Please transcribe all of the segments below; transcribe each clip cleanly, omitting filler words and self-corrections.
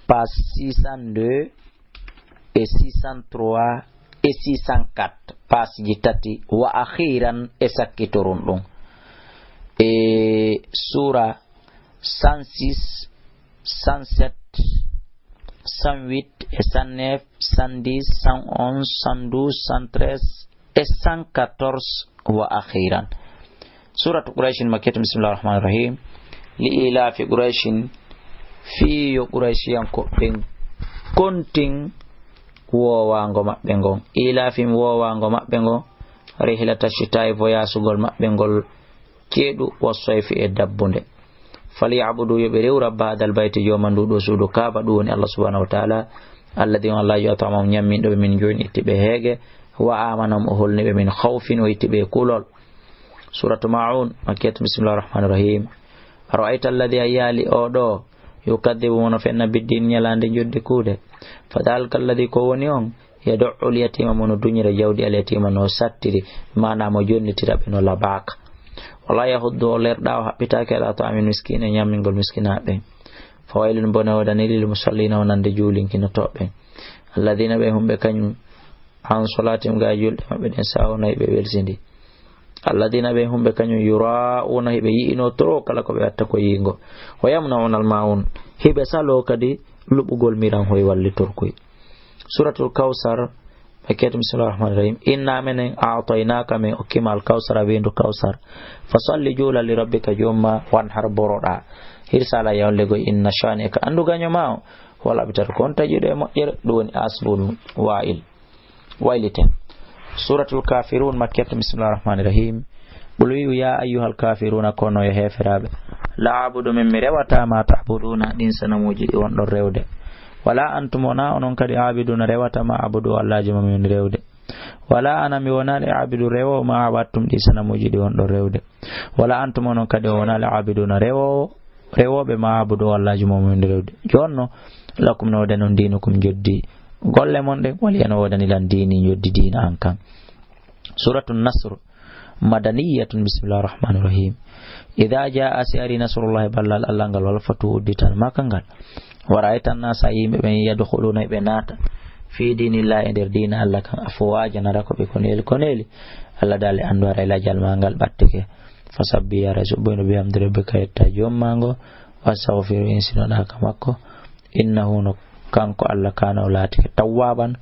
page 602 et 603 et 604 page ji tati wa akhiran e sakkitorun ɗum e sura 106 107 108 et 109 110 111 112 113 et 114 wa akhiran. Surat Quraish Makkiyah. Bismillahirrahmanirrahim. Li ila fi Quraish fi Quraishiyan ko ben konting wowango mabbe ngon ila fi wowango mabbe ngon rihlata shitai voyasugol mabbe ngol kedu wasayfi e dabbunde fali abudu yobe rabba hadal bayti jomandu do suudu kaaba do woni Allah subhanahu wa ta'ala alladhi Allah yatama nyammin do min joni tibe hege wa amanam holni be min khawfin wa tibe kulol. Suratu Ma'un Makkiyah. Bismillahirrahmanirrahim. Ara'aita alladhi ayali odo yukadhibu man fenna biddin nyalande jodde kuude fadalka alladhi ko woni on yad'u al-yatima mon dunyira jawdi al-yatima no sattiri mana mo jonnitira be no labaka wala yahuddu lerda habbitake la ta'amin miskina nyamingol miskinabe fawailun bona wadani lil musallina wonande julinkino tobbe alladhina be humbe kanyum an salatim ga julde mabbe den sawna be welsindi alladhina be humbe kanyum yura'una hibe yiino toro kala ko be watta ko yingo wayamnauna al-ma'un hibe salo kadi lubugol miran hoy wallitor koy. Suratul Kawsar Makkiyah. Bismillahirrahmanirrahim. Inna min a'tainaka min ukimal kawsara bindu kawsar fasalli jula li rabbika jumma wanhar boroda hirsala yawle go inna shanika andu ganyo ma wala bitar konta jide mo yer do woni asbun wailiten. Suratul Kafirun Makkiyah. Bismillahirrahmanirrahim. Qul ya ayyuhal kafiruna kono ya heferabe la abudu min rewata ma ta'buduna din sanamuji di won do rewde wala antum wana onon kadi abiduna rewata ma abudu wallahi min rewde wala ana mi wana li abidu rewo ma abattum di sanamuji di won do rewde wala antum onon kadi wana li abiduna rewobe ma abudu wallahi min rewde jonno lakum no denon dinukum joddi golle mon de wali en wodani lan dini joddi dina ankan. Suratul Nasr Madaniyatun. Bismillahirrahmanirrahim. Idza jaa asari nasrullahi ballal allangal wal fatu uditan makangal waraitan nasa yimbe ben yadkhuluna be nata fi dinillahi der dina Allah kan afwaja narako be koneli Allah dal andu ara ila jalmangal battike fasabbi ya rasuluna bi amdi rabbika yatajomango wasafiru insina naka makko innahu kanko Allah kana ulatike tawaban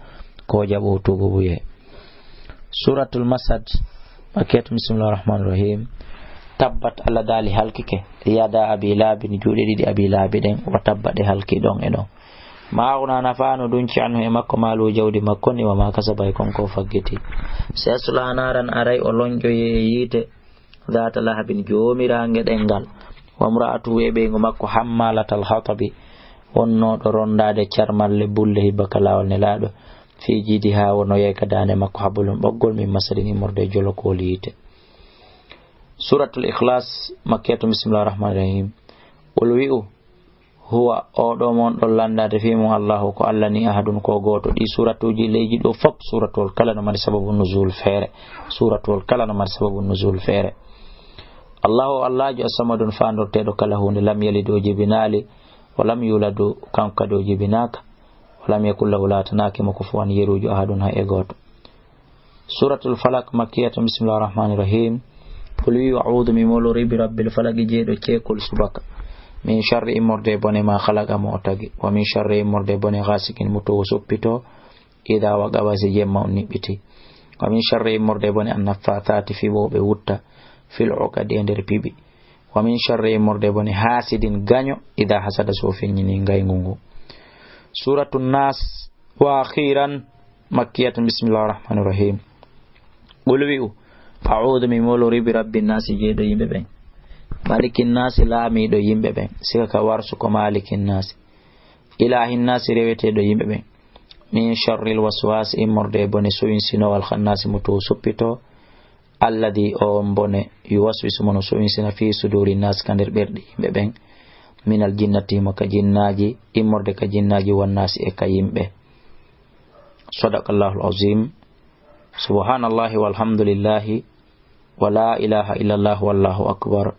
ko jabo tugo buye. Suratul Masad Makkiyah. Bismillahirrahmanirrahim. Tabbat alla dali halkike yada abi labin juude didi abi labiden wa tabbade halki don eno mauna nafanu dunci anhu e makko malu jawdi makko ni wa ma kasaba kon ko faggeti sesula naran aray o lonjo yite zata lahabin joomirange dengal wa mraatu webe ngo makko hammalatal hatabi wonno do rondade charmalle bulle hibakalawal ne laado fi jidi ha wono yeka dane makko habulum boggol min masalini morde jolo ko liite. Suratul Ikhlas Makkiyah. Bismillahirrahmanirrahim. Ulwi'u huwa odo mon do landade fi mo Allahu ko Allah ni ahadun ko goto. Di suratuji leji do fop suratul kala no mari sababu nuzul fere. Suratul kala no mari sababu nuzul fere. Allahu Allah jo samadun fandortedo kala hunde lam yalido jibinali wa lam yuladu kanka do jibinaka wa lam yakul lahu latanaki kufuwan yeruju ahadun ha e goto. Suratul Falaq Makkiyah. Bismillahirrahmanirrahim. Qul a'udhu bi muluri bi rabbil falaq jeedo cekol subaka min sharri morde bone ma khalaqa mo tagi wa min sharri morde bone ghasikin muto soppito ida waga wasi jemma on nibiti wa min sharri morde bone annaffathati fi wobe wutta fil uqadi ender pibi wa min sharri morde bone hasidin ganyo ida hasada so fenyini ngayngungu. Suratun Nas wa akhiran Makkiyah. Bismillahirrahmanirrahim. Qul a'udhu bi muluri bi rabbin nas jeedo yimbe ben malikin nas laami do yimbe ben sika ka warsu ko malikin nas ilahin nas rewete do yimbe ben min sharril waswas imorde bone soyin sino wal khannas muto suppito alladhi o bone yuwaswisu mono soyin sina fi suduri nas kander berdi yimbe ben minal jinnati maka jinnaji imorde ka jinnaji wan nas e ka yimbe. Sadaqallahul azim. Subhanallahi walhamdulillahi wala ilaha illallah wallahu akbar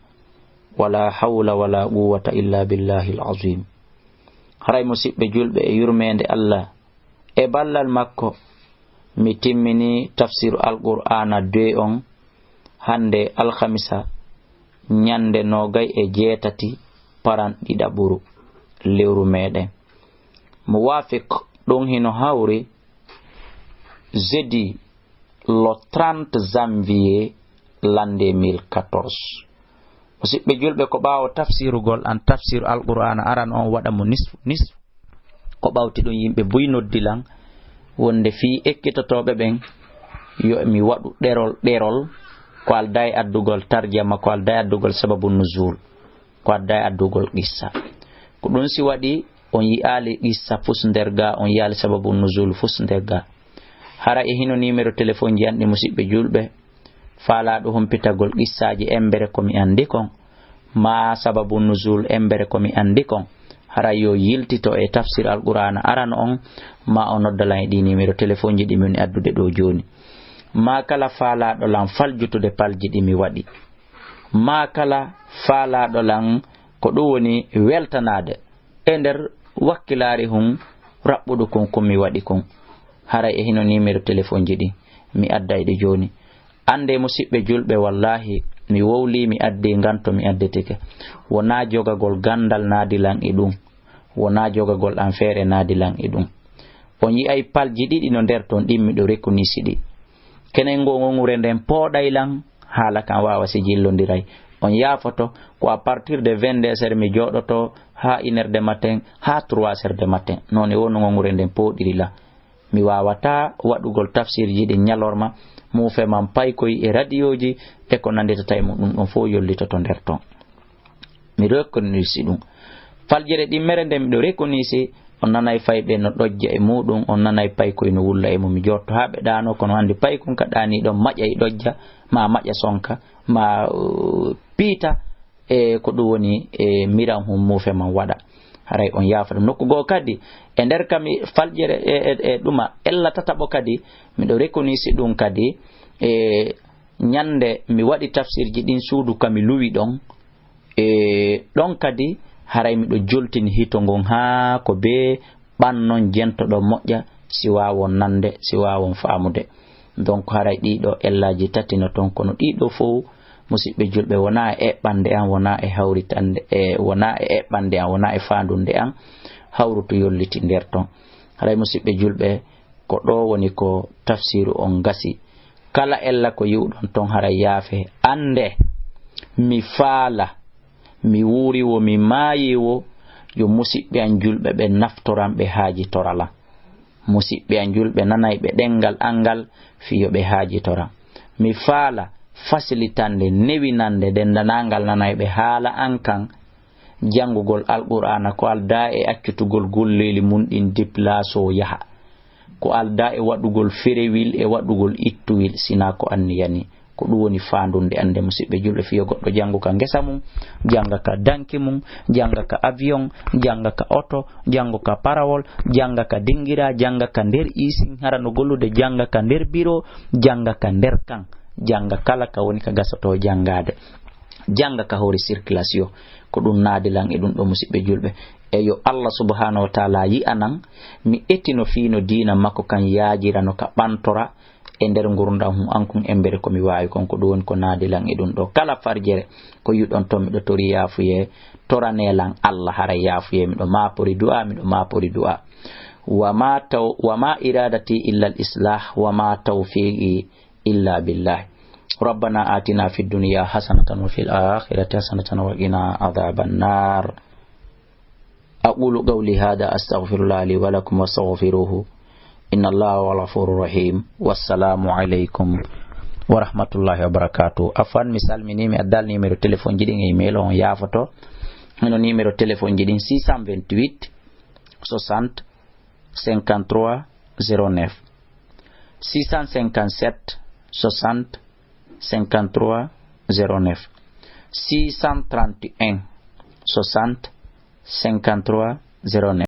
wala hawla wala quwwata illa billahil azim. haray musidɓe julɓe e yurmede Allah e ballal makko mi timmini tafsiru alqur'ana 2 on hande alhamisa nyande 27 paran ɗiɗaɓuru lewru meɗen muwafiq ɗum hino hawri jeudi le 30 janvier l'année 2014 musidɓe julɓe ko ɓawo tafsirugol an tafsiru alqur'ana aran on waɗa mo nisfu ko ɓawti ɗum yimɓe buy noddilan wonde fi ekkitotoɓe ɓen yo mi waɗu ɗerol ko alda e addugol tarjama ko alda e addugol sababu nuzul ko alda e addugol qissa ko ɗum si waɗi on yi'ali qissa fus nder ga on yi'ali sababu nuzul fus nder ga hara e hino numéro téléphone ji anɗi musidɓe julɓe faalaɗo humpitagol qissaji embere komi andi kon ma sababu nuzul embere komi andi kon hara yo yiltito e tafsir alqur'ana arano on ma o noddalan e ɗi numéro téléphone ji ɗi min addude ɗo joni ma kala faalaɗo lan faljutude palji ɗi mi waɗi ma kala faalaɗo lan ko ɗum woni weltanade e nder wakkilari hun raɓɓuɗo kon komi waɗi kon hara e hino numéro téléphone ji ɗi mi adda e ɗi joni ande musidɓe julɓe wallahi mi wowli mi addi nganto mi addetike wona jogagol gandal naadilan e ɗum wona jogagol an feere naadilan e ɗum on yi'ay palji ɗiɗi no nder ton ɗin miɗo rekonisi ɗi kenen ngo ngongure nden pooɗaylan haala kan wawa si jillodiray on yaafoto ko à partir de 22 heures mi joɗoto ha 1 heure de matin ha 3 heures de matin non e wonno ngongure nden pooɗiri la mi wawata waɗugol tafsir ji ɗi ñalorma mu feman paykoy e radio ji e ko nanditata e muɗum ɗon fof yollitoto nder ton mi rekonisi ɗum faljere ɗimmere nde miɗo rekonisi on nanay fayɓe no ɗojja e muɗum on nanay paykoy no wulla e mum mi jotto ha ɓe ɗano kono andi paykon ka ɗani ɗon maƴa e ɗojja ma maƴa sonka ma piita e ko ɗum woni e miran hum mu feman waɗa haray on yafa ɗum nokku goo kadi e nder kam faljere e ɗuma ella tataɓo kadi miɗo rekonisi ɗum kadi e ñande mi waɗi tafsirji ɗin suudu kami luwi ɗon e ɗon kadi haray miɗo joltini hito ngon ha ko be ɓannon jentoɗo moƴƴa si wawon nande si wawon faamude donc haray ɗiɗo ellaji tati no ton kono ɗiɗo fof musidɓe julɓe wona e eɓɓande an wona e hawritande e wona e eɓɓande an wona e fandunde an hawrutu yolliti nder ton haray musidɓe julɓe ko ɗo woni ko tafsiru on gasi kala ella ko yiwɗon ton haray yaafe ande mi faala mi wuriwo mi maayiwo yo musidɓe an julɓe ɓe naftoran ɓe haaji torala musidɓe an julɓe nanayɓe ɗengal angal fiyo ɓe haaji tora mi faala fasilitande newinande dendanangal nanayɓe haala an kan jangugol alqur'ana ko alda e accutugol golleli mum ɗin déplace o yaha ko alda e waɗugol ferewil e waɗugol ittuwil sina ko anniyani ko ɗum woni fandunde ande musidɓe julɓe fiyo goɗɗo jangu ka ngesa mum janga ka danki mum janga ka avion janga ka auto jango ka parawol janga ka dingira janga ka nder isin harano gollude janga ka nder biro janga ka nder kan janga kala ka woni ka gasoto jangade janga ka hori circulation ko ɗum naadilan e ɗum ɗo musidɓe julɓe e yo Allah subhanahu wa ta'ala yi anan mi etino fino dina makko kan yaajirano ka ɓantora e nder gurdam hum ankun embere komi wawi kon ko ɗum woni ko naadilan e ɗum ɗo kala farjere ko yiɗon ton miɗo tori yaafuye toranelan Allah hara yaafuye miɗo mapori du'a wama iradati illa al islah wama tawfiqi illa billah ربنا آتنا في الدنيا حسنة وفي الآخرة حسنة وقنا عذاب النار أقول قولي هذا أستغفر الله لي ولكم واستغفروه إن الله هو الغفور الرحيم والسلام عليكم ورحمة الله وبركاته أفان مثال مني مي أدال نيميرو تليفون جدين إيميل on yafoto no numéro téléphone jidin 628 60 53 09 657 60 53 09 631 60 53 09